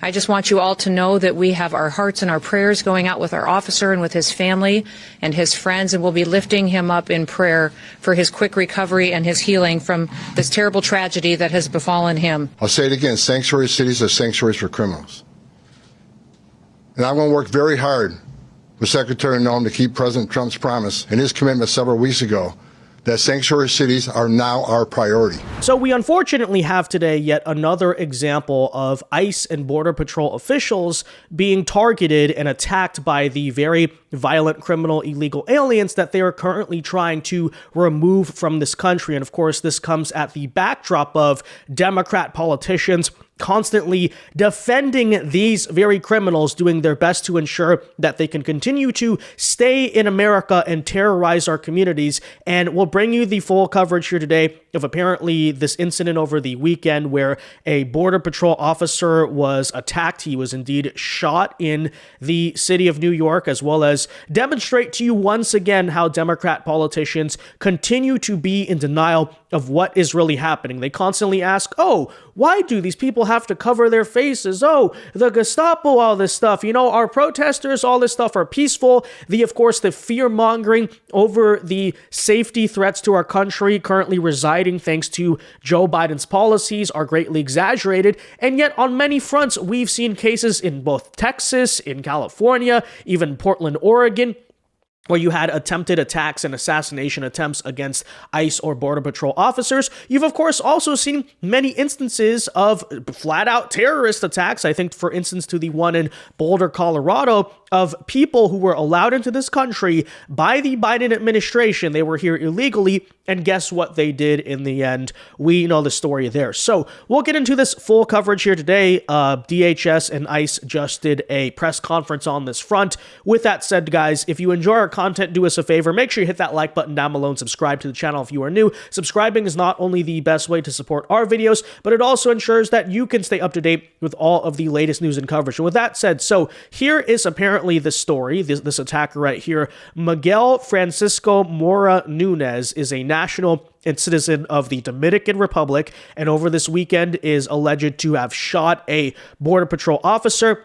I just want you all to know that we have our hearts and our prayers going out with our officer and with his family and his friends, and we'll be lifting him up in prayer for his quick recovery and his healing from this terrible tragedy that has befallen him. I'll say it again, sanctuary cities are sanctuaries for criminals. And I'm going to work very hard with Secretary Noem to keep President Trump's promise and his commitment several weeks ago that sanctuary cities are now our priority. So we unfortunately have today yet another example of ICE and Border Patrol officials being targeted and attacked by the very violent criminal illegal aliens that they are currently trying to remove from this country. And of course, this comes at the backdrop of Democrat politicians constantly defending these very criminals, doing their best to ensure that they can continue to stay in America and terrorize our communities. And we'll bring you the full coverage here today of apparently this incident over the weekend where a Border Patrol officer was attacked. He was indeed shot in the city of New York, as well as demonstrate to you once again how Democrat politicians continue to be in denial of what is really happening. They constantly ask, oh, why do these people have to cover their faces? Oh, the Gestapo, all this stuff. You know, our protesters, all this stuff are peaceful. Of course, the fear-mongering over the safety threats to our country currently residing thanks to Joe Biden's policies are greatly exaggerated. And yet, on many fronts, we've seen cases in both Texas, in California, even Portland, Oregon, where you had attempted attacks and assassination attempts against ICE or Border Patrol officers. You've, of course, also seen many instances of flat-out terrorist attacks. I think, for instance, to the one in Boulder, Colorado, of people who were allowed into this country by the Biden administration. They were here illegally, and guess what they did in the end? We know the story there. So we'll get into this full coverage here today. DHS and ICE just did a press conference on this front. With that said, guys, if you enjoy our content, do us a favor. Make sure you hit that like button down below and subscribe to the channel if you are new. Subscribing is not only the best way to support our videos, but it also ensures that you can stay up to date with all of the latest news and coverage. And with that said, so here is apparently the story. This attacker right here, Miguel Francisco Mora Nunez, is a national and citizen of the Dominican Republic, and over this weekend is alleged to have shot a Border Patrol officer.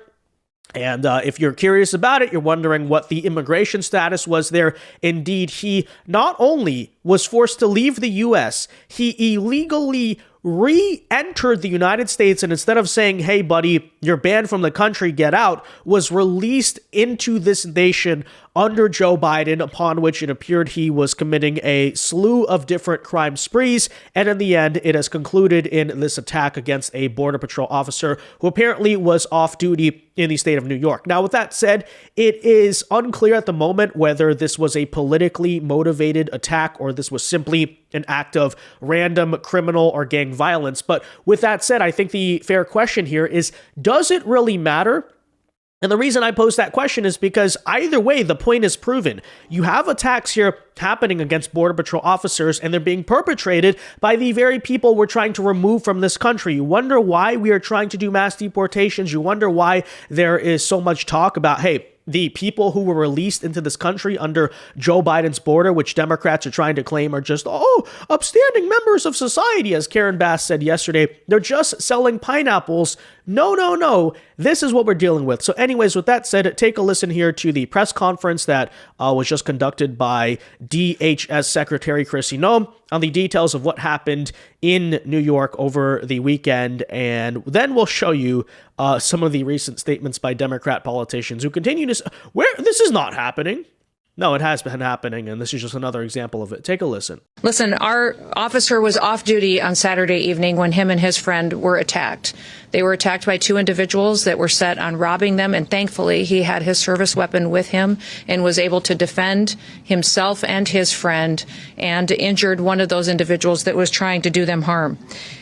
And if you're curious about it, you're wondering what the immigration status was there. Indeed, he not only was forced to leave the U.S., he illegally re-entered the United States, and instead of saying, hey, buddy, you're banned from the country, get out, was released into this nation under Joe Biden, upon which it appeared he was committing a slew of different crime sprees, and in the end, it has concluded in this attack against a Border Patrol officer who apparently was off duty in the state of New York. Now, with that said, it is unclear at the moment whether this was a politically motivated attack or this was simply an act of random criminal or gang violence. But with that said, I think the fair question here is, does it really matter? And the reason I pose that question is because either way, the point is proven. You have attacks here happening against Border Patrol officers, and they're being perpetrated by the very people we're trying to remove from this country. You wonder why we are trying to do mass deportations. You wonder why there is so much talk about, hey, the people who were released into this country under Joe Biden's border, which Democrats are trying to claim are just, upstanding members of society, as Karen Bass said yesterday. They're just selling pineapples. No. This is what we're dealing with. So anyways, with that said, take a listen here to the press conference that was just conducted by DHS Secretary Krisiti Noem on the details of what happened in New York over the weekend. And then we'll show you some of the recent statements by Democrat politicians who continue to say, this is not happening. No, it has been happening, and this is just another example of it. Take a listen. Listen, our officer was off duty on Saturday evening when him and his friend were attacked. They were attacked by two individuals that were set on robbing them, and thankfully he had his service weapon with him and was able to defend himself and his friend, and injured one of those individuals that was trying to do them harm.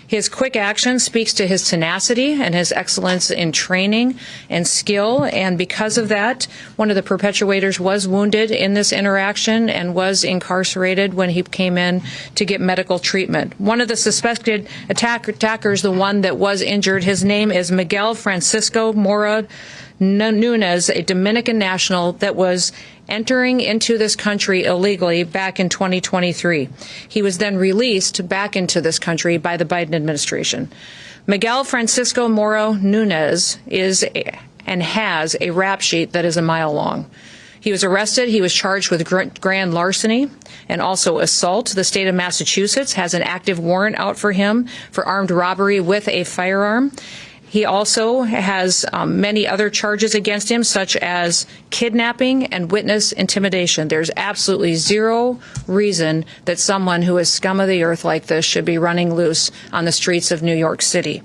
His quick action speaks to his tenacity and his excellence in training and skill, and because of that, one of the perpetrators was wounded in this interaction and was incarcerated when he came in to get medical treatment. One of the suspected attackers, the one that was injured, his name is Miguel Francisco Mora Nunez, a Dominican national that was entering into this country illegally back in 2023. He was then released back into this country by the Biden administration. Miguel Francisco Moro Nunez and has a rap sheet that is a mile long. He was arrested. He was charged with grand larceny and also assault. The state of Massachusetts has an active warrant out for him for armed robbery with a firearm. He also has many other charges against him, such as kidnapping and witness intimidation. There's absolutely zero reason that someone who is scum of the earth like this should be running loose on the streets of New York City.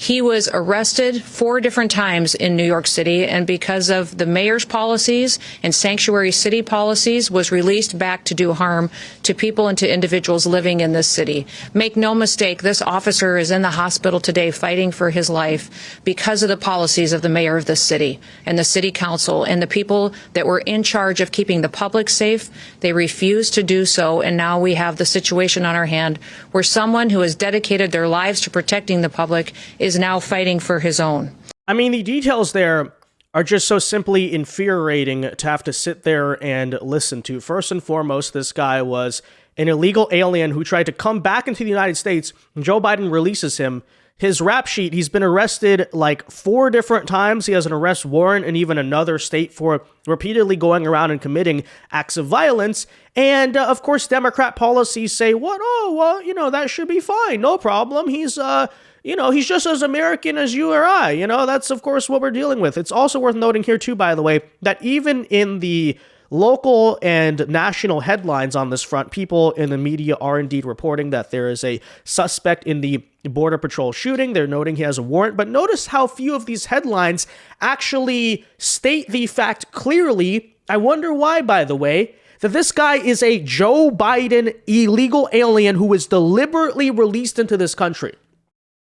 He was arrested 4 different times in New York City, and because of the mayor's policies and sanctuary city policies, was released back to do harm to people and to individuals living in this city. Make no mistake, this officer is in the hospital today fighting for his life because of the policies of the mayor of this city and the city council and the people that were in charge of keeping the public safe. They refused to do so, and now we have the situation on our hand where someone who has dedicated their lives to protecting the public is now fighting for his own. I mean, the details there are just so simply infuriating to have to sit there and listen to. First and foremost, this guy was an illegal alien who tried to come back into the United States. Joe Biden releases him. His rap sheet, he's been arrested like 4 different times. He has an arrest warrant in even another state for repeatedly going around and committing acts of violence. And of course, Democrat policies say, what? Oh, well, that should be fine. No problem. He's just as American as you or I. That's, of course, what we're dealing with. It's also worth noting here, too, by the way, that even in the local and national headlines on this front, people in the media are indeed reporting that there is a suspect in the Border Patrol shooting. They're noting he has a warrant. But notice how few of these headlines actually state the fact clearly. I wonder why, by the way, that this guy is a Joe Biden illegal alien who was deliberately released into this country.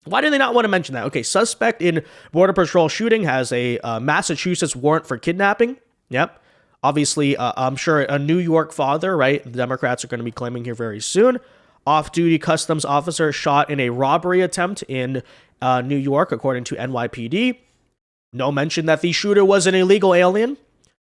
Why do they not want to mention that? Okay, suspect in Border Patrol shooting has a Massachusetts warrant for kidnapping. Yep. Obviously, I'm sure a New York father, right? The Democrats are going to be claiming here very soon. Off-duty customs officer shot in a robbery attempt in New York, according to NYPD. No mention that the shooter was an illegal alien.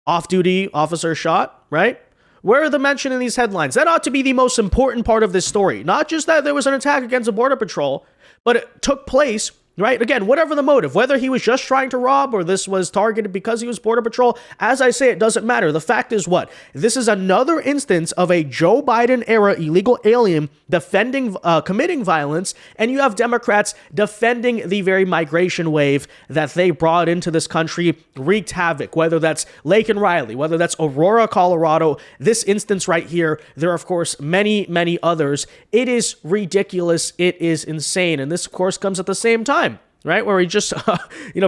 Off-duty officer shot, right? Where are the mention in these headlines? That ought to be the most important part of this story. Not just that there was an attack against the Border Patrol, but it took place, right? Again, whatever the motive, whether he was just trying to rob or this was targeted because he was Border Patrol, as I say, it doesn't matter. The fact is what? This is another instance of a Joe Biden era illegal alien committing violence, and you have Democrats defending the very migration wave that they brought into this country, wreaked havoc, whether that's Lake and Riley, whether that's Aurora, Colorado, this instance right here. There are, of course, many, many others. It is ridiculous. It is insane. And this, of course, comes at the same time, right? Where we just,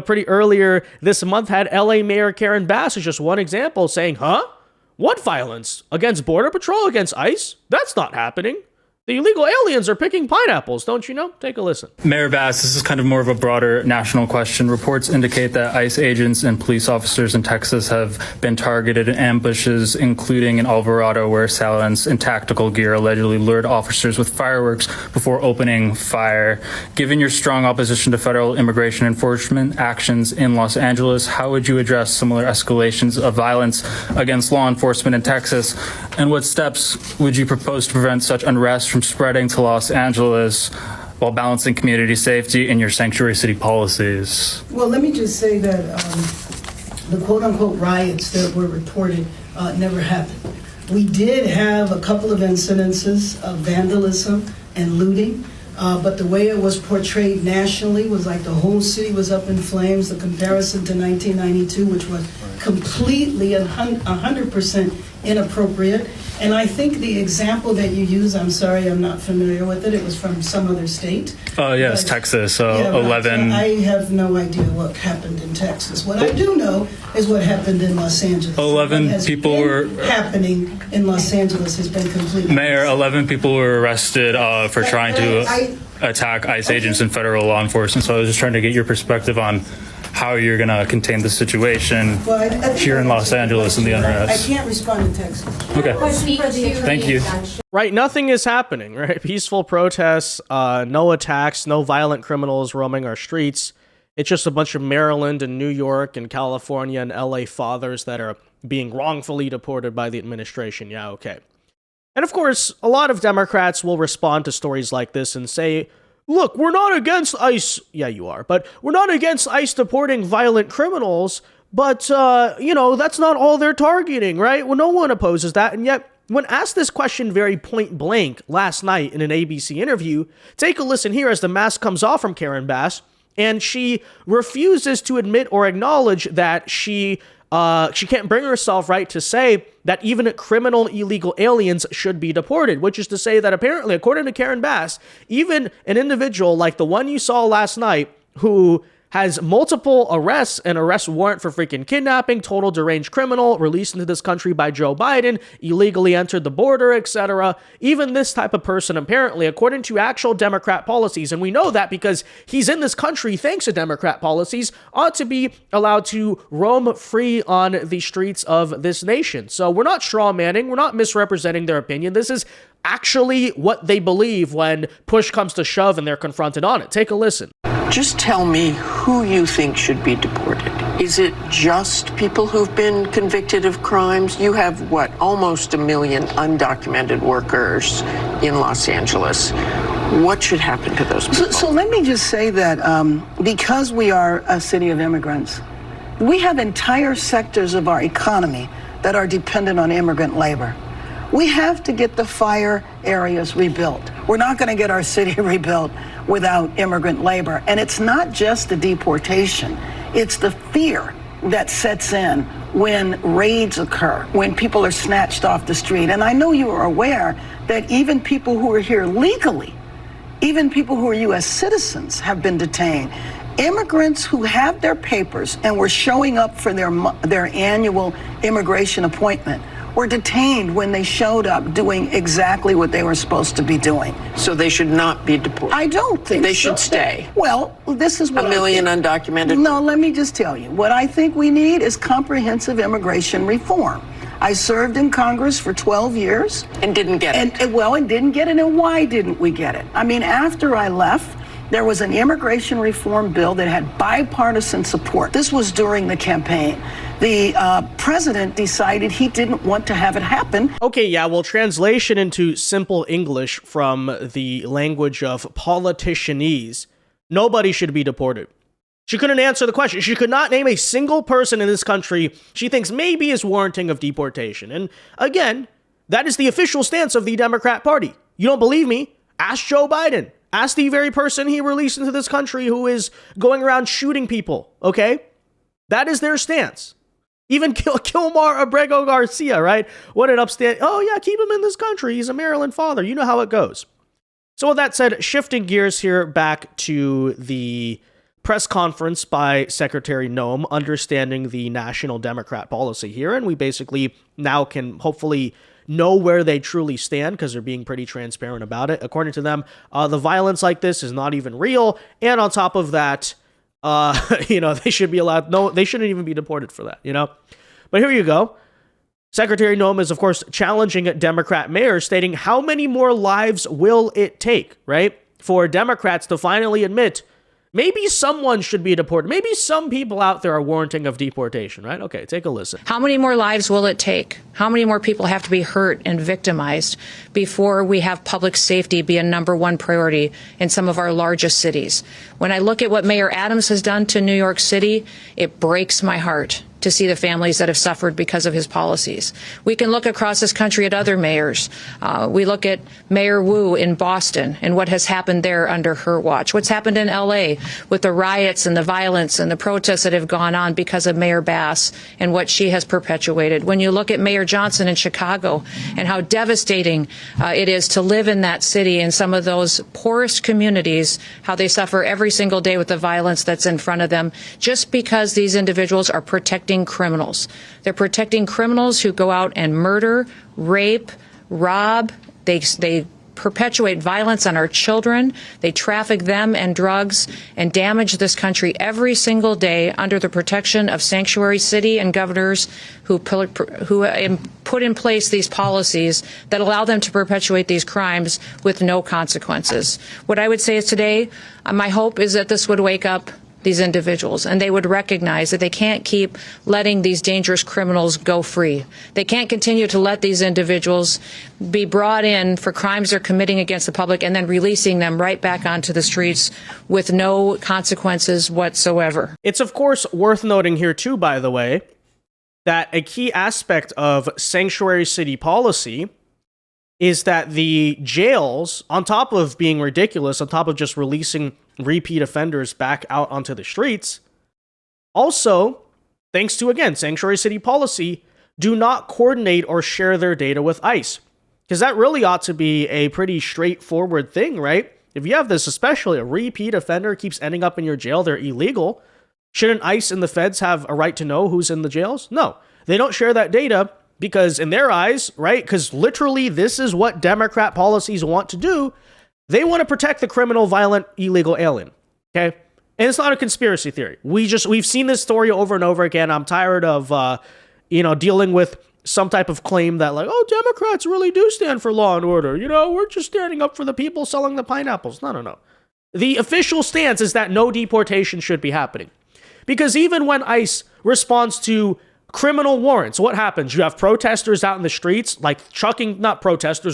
pretty earlier this month had LA Mayor Karen Bass as just one example saying, what violence? Against Border Patrol? Against ICE? That's not happening. The illegal aliens are picking pineapples, don't you know? Take a listen. Mayor Bass, this is kind of more of a broader national question. Reports indicate that ICE agents and police officers in Texas have been targeted in ambushes, including in Alvarado, where assailants in tactical gear allegedly lured officers with fireworks before opening fire. Given your strong opposition to federal immigration enforcement actions in Los Angeles, how would you address similar escalations of violence against law enforcement in Texas? And what steps would you propose to prevent such unrest from spreading to Los Angeles while balancing community safety and your sanctuary city policies? Well, let me just say that the quote-unquote riots that were reported never happened. We did have a couple of incidences of vandalism and looting, but the way it was portrayed nationally was like the whole city was up in flames. The comparison to 1992, which was completely 100% inappropriate. And I think the example that you use, I'm sorry, I'm not familiar with it. It was from some other state. Yes, Texas. 11. I have no idea what happened in Texas. What I do know is what happened in Los Angeles. 11 people were happening in Los Angeles has been completely. Mayor, 11 people were arrested for trying to attack ICE agents and federal law enforcement. So I was just trying to get your perspective on how you're going to contain the situation here in Los Angeles and the unrest. I can't respond to Texas. Okay. Thank you. Right, nothing is happening, right? Peaceful protests, no attacks, no violent criminals roaming our streets. It's just a bunch of Maryland and New York and California and LA fathers that are being wrongfully deported by the administration. Yeah, okay. And of course, a lot of Democrats will respond to stories like this and say, look, we're not against ICE. Yeah, you are. But we're not against ICE deporting violent criminals. But, that's not all they're targeting, right? Well, no one opposes that. And yet, when asked this question very point blank last night in an ABC interview, take a listen here as the mask comes off from Karen Bass, and she refuses to admit or acknowledge that she can't bring herself right to say that even criminal illegal aliens should be deported, which is to say that apparently, according to Karen Bass, even an individual like the one you saw last night who has multiple arrests, an arrest warrant for freaking kidnapping, total deranged criminal, released into this country by Joe Biden, illegally entered the border, etc. Even this type of person, apparently, according to actual Democrat policies, and we know that because he's in this country thanks to Democrat policies, ought to be allowed to roam free on the streets of this nation. So we're not straw manning, we're not misrepresenting their opinion. This is actually what they believe when push comes to shove and they're confronted on it. Take a listen. Just tell me who you think should be deported. Is it just people who've been convicted of crimes? You have, almost 1 million undocumented workers in Los Angeles. What should happen to those people? So let me just say that because we are a city of immigrants, we have entire sectors of our economy that are dependent on immigrant labor. We have to get the fire areas rebuilt. We're not going to get our city rebuilt without immigrant labor. And it's not just the deportation. It's the fear that sets in when raids occur, when people are snatched off the street. And I know you are aware that even people who are here legally, even people who are U.S. citizens have been detained. Immigrants who have their papers and were showing up for their annual immigration appointment were detained when they showed up doing exactly what they were supposed to be doing. So they should not be deported? I don't think they should stay. Well, this is what 1 million undocumented? No, let me just tell you. What I think we need is comprehensive immigration reform. I served in Congress for 12 years. And didn't get it. And didn't get it. And why didn't we get it? I mean, after I left, there was an immigration reform bill that had bipartisan support. This was during the campaign. The president decided he didn't want to have it happen. Okay, yeah, well, translation into simple English from the language of politicianese, nobody should be deported. She couldn't answer the question. She could not name a single person in this country she thinks maybe is warranting of deportation. And again, that is the official stance of the Democrat Party. You don't believe me? Ask Joe Biden. Ask the very person he released into this country who is going around shooting people, okay? That is their stance. Even Kilmar Abrego Garcia, right? What an upstanding, oh yeah, keep him in this country. He's a Maryland father. You know how it goes. So with that said, shifting gears here back to the press conference by Secretary Noem, understanding the national Democrat policy here. And we basically now can hopefully know where they truly stand because they're being pretty transparent about it. According to them, the violence like this is not even real. And on top of that, they should be allowed. No, they shouldn't even be deported for that, But here you go. Secretary Noem is, of course, challenging Democrat mayors, stating how many more lives will it take, right, for Democrats to finally admit maybe someone should be deported. Maybe some people out there are warranting of deportation, right? Okay, take a listen. How many more lives will it take? How many more people have to be hurt and victimized before we have public safety be a #1 priority in some of our largest cities? When I look at what Mayor Adams has done to New York City, it breaks my heart to see the families that have suffered because of his policies. We can look across this country at other mayors. We look at Mayor Wu in Boston and what has happened there under her watch. What's happened in L.A. with the riots and the violence and the protests that have gone on because of Mayor Bass and what she has perpetuated. When you look at Mayor Johnson in Chicago and how devastating it is to live in that city in some of those poorest communities, how they suffer every single day with the violence that's in front of them, just because these individuals are protecting criminals. They're protecting criminals who go out and murder, rape, rob. They perpetuate violence on our children. They traffic them and drugs and damage this country every single day under the protection of sanctuary city and governors who put in place these policies that allow them to perpetuate these crimes with no consequences. What I would say is today, my hope is that this would wake up these individuals, and they would recognize that they can't keep letting these dangerous criminals go free. They can't continue to let these individuals be brought in for crimes they're committing against the public and then releasing them right back onto the streets with no consequences whatsoever. It's, of course, worth noting here, too, by the way, that a key aspect of sanctuary city policy is that the jails, on top of being ridiculous, on top of just releasing repeat offenders back out onto the streets, also, thanks to, again, sanctuary city policy, do not coordinate or share their data with ICE. Because that really ought to be a pretty straightforward thing, right? If you have this, especially a repeat offender keeps ending up in your jail, they're illegal. Shouldn't ICE and the feds have a right to know who's in the jails? No, they don't share that data because in their eyes, right, because literally this is what Democrat policies want to do. They want to protect the criminal, violent, illegal alien, okay? And it's not a conspiracy theory. We've seen this story over and over again. I'm tired of, dealing with some type of claim that like, oh, Democrats really do stand for law and order. We're just standing up for the people selling the pineapples. No. The official stance is that no deportation should be happening. Because even when ICE responds to criminal warrants, what happens? You have protesters out in the streets, like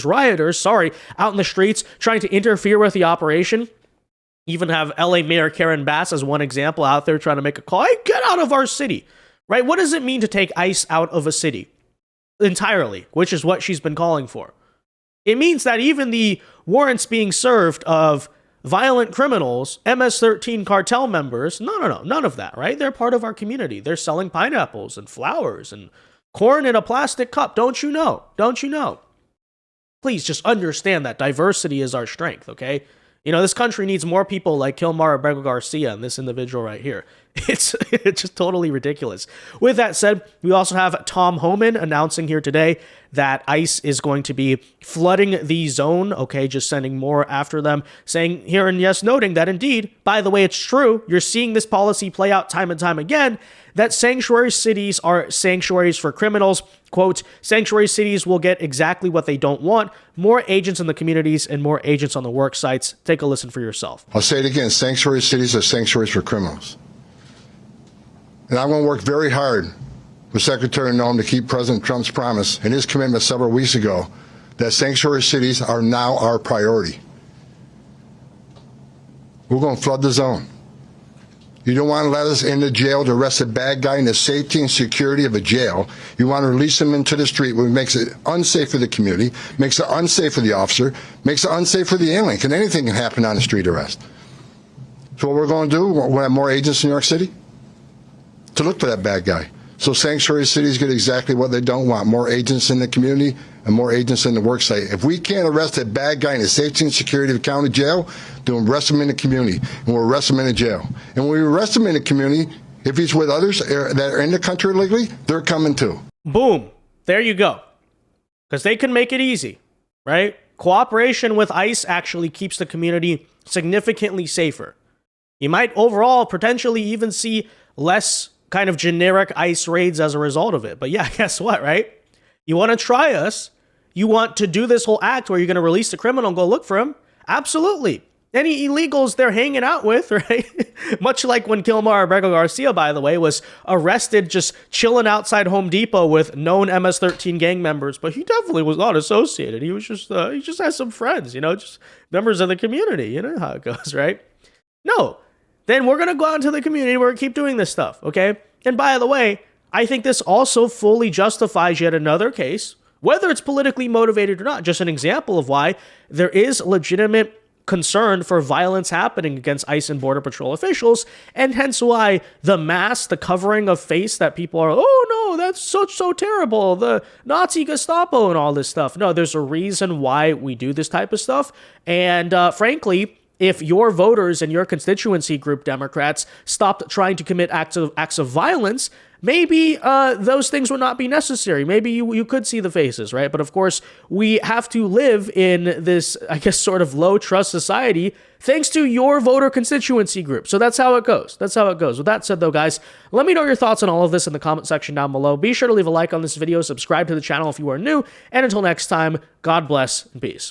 rioters, out in the streets trying to interfere with the operation. Even have LA Mayor Karen Bass as one example out there trying to make a call. Hey, get out of our city, right? What does it mean to take ICE out of a city entirely, which is what she's been calling for? It means that even the warrants being served of violent criminals, MS-13 cartel members, no, none of that, right? They're part of our community. They're selling pineapples and flowers and corn in a plastic cup. Don't you know? Please just understand that diversity is our strength, okay? This country needs more people like Kilmar Abrego Garcia and this individual right here. It's just totally ridiculous. With that said, we also have Tom Homan announcing here today that ICE is going to be flooding the zone, okay, just sending more after them, saying here and yes, noting that indeed, by the way, it's true, you're seeing this policy play out time and time again, that sanctuary cities are sanctuaries for criminals. Quote, sanctuary cities will get exactly what they don't want, more agents in the communities and more agents on the work sites. Take a listen for yourself. I'll say it again, sanctuary cities are sanctuaries for criminals. And I'm going to work very hard with Secretary Noem to keep President Trump's promise and his commitment several weeks ago that sanctuary cities are now our priority. We're going to flood the zone. You don't want to let us into jail to arrest a bad guy in the safety and security of a jail. You want to release him into the street, which makes it unsafe for the community, makes it unsafe for the officer, makes it unsafe for the alien. Anything can happen on a street arrest. So what we're going to do, we'll have more agents in New York City to look for that bad guy. So sanctuary cities get exactly what they don't want, more agents in the community and more agents in the work site. If we can't arrest a bad guy in the safety and security of the county jail, then we'll arrest him in the community and we'll arrest him in the jail. And when we arrest him in the community, if he's with others that are in the country illegally, they're coming too. Boom. There you go. Because they can make it easy, right? Cooperation with ICE actually keeps the community significantly safer. You might overall potentially even see less kind of generic ICE raids as a result of it. But yeah, guess what, right? You want to try us? You want to do this whole act where you're going to release the criminal and go look for him? Absolutely. Any illegals they're hanging out with, right? Much like when Kilmar Abrego Garcia, by the way, was arrested just chilling outside Home Depot with known MS-13 gang members, but he definitely was not associated. He was just, he just has some friends, just members of the community. You know how it goes, right? No. Then we're going to go out into the community. We're going to keep doing this stuff, okay? And by the way, I think this also fully justifies yet another case, whether it's politically motivated or not, just an example of why there is legitimate concern for violence happening against ICE and Border Patrol officials, and hence why the covering of face that people are, oh no, that's so terrible, the Nazi Gestapo and all this stuff. No, there's a reason why we do this type of stuff, and frankly, if your voters and your constituency group, Democrats, stopped trying to commit acts of violence, maybe those things would not be necessary. Maybe you could see the faces, right? But of course, we have to live in this, I guess, sort of low trust society thanks to your voter constituency group. So that's how it goes. With that said, though, guys, let me know your thoughts on all of this in the comment section down below. Be sure to leave a like on this video, subscribe to the channel if you are new, and until next time, God bless and peace.